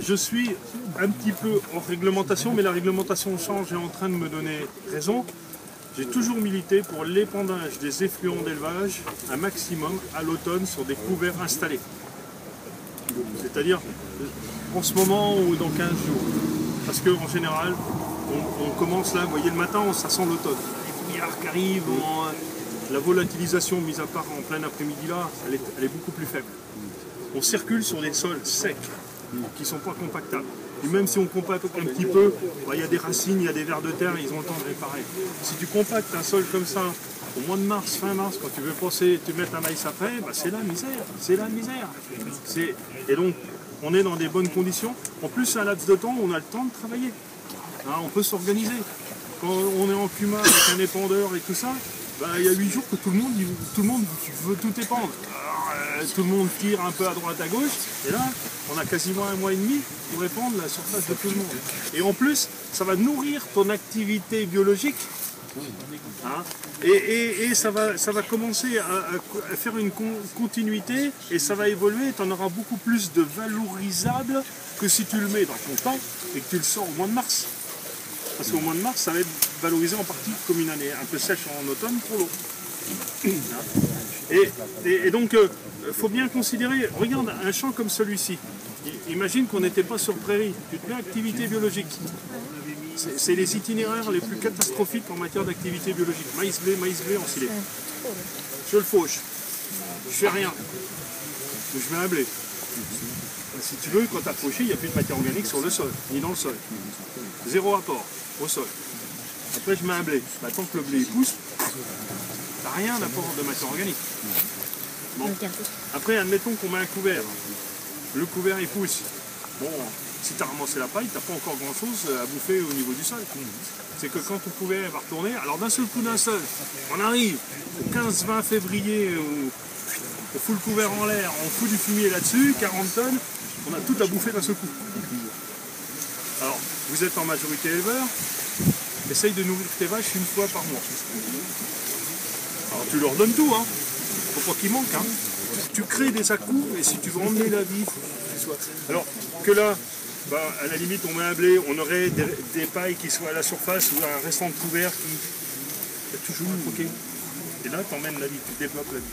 je suis un petit peu en réglementation, mais la réglementation change et est en train de me donner raison. J'ai toujours milité pour l'épandage des effluents d'élevage un maximum à l'automne sur des couverts installés. C'est-à-dire en ce moment ou dans 15 jours. Parce qu'en général, on commence là, vous voyez le matin, ça sent l'automne. Les brouillards qui arrivent, la volatilisation mise à part en plein après-midi là, elle est beaucoup plus faible. On circule sur des sols secs, qui ne sont pas compactables. Et même si on compacte un petit peu, il y a des racines, il y a des vers de terre, ils ont le temps de réparer. Si tu compactes un sol comme ça, au mois de mars, fin mars, quand tu veux penser, tu mets un maïs après, c'est la misère, c'est la misère. Et donc, on est dans des bonnes conditions. En plus, c'est un laps de temps où on a le temps de travailler. Hein, on peut s'organiser. Quand on est en cuma avec un épandeur et tout ça, il y a 8 jours que tout le monde veut tout épandre. Alors, tout le monde tire un peu à droite à gauche, et là, on a quasiment un mois et demi pour épandre la surface de tout le monde. Et en plus, ça va nourrir ton activité biologique. Hein, et ça va commencer à faire une continuité et ça va évoluer, tu en auras beaucoup plus de valorisable que si tu le mets dans ton temps et que tu le sors au mois de mars. Parce qu'au mois de mars, ça va être valorisé en partie comme une année un peu sèche en automne, trop l'eau. Et donc, il faut bien considérer, regarde un champ comme celui-ci. Imagine qu'on n'était pas sur prairie, tu te mets activité biologique. C'est les itinéraires les plus catastrophiques en matière d'activité biologique. Maïs blé en silé. Je le fauche. Je fais rien. Je mets un blé. Si tu veux, quand tu as fauché, il n'y a plus de matière organique sur le sol, ni dans le sol. Zéro apport au sol. Après, je mets un blé. Tant que le blé pousse, tu n'as rien d'apport de matière organique. Bon. Après, admettons qu'on met un couvert. Le couvert, il pousse. Bon, si tu as ramassé la paille, tu n'as pas encore grand-chose à bouffer au niveau du sol. C'est que quand ton couvert va retourner, alors d'un seul coup, on arrive au 15-20 février, on fout le couvert en l'air, on fout du fumier là-dessus, 40 tonnes, on a tout à bouffer d'un seul coup. Alors, vous êtes en majorité éleveur, essaye de nourrir tes vaches une fois par mois. Alors tu leur donnes tout, hein. Faut pas qu'ils manquent, hein. Tu crées des à-coups et si tu veux emmener la vie, alors que là, à la limite on met un blé, on aurait des pailles qui soient à la surface ou un restant de couvert qui est toujours ok. Et là tu emmènes la vie, tu développes la vie.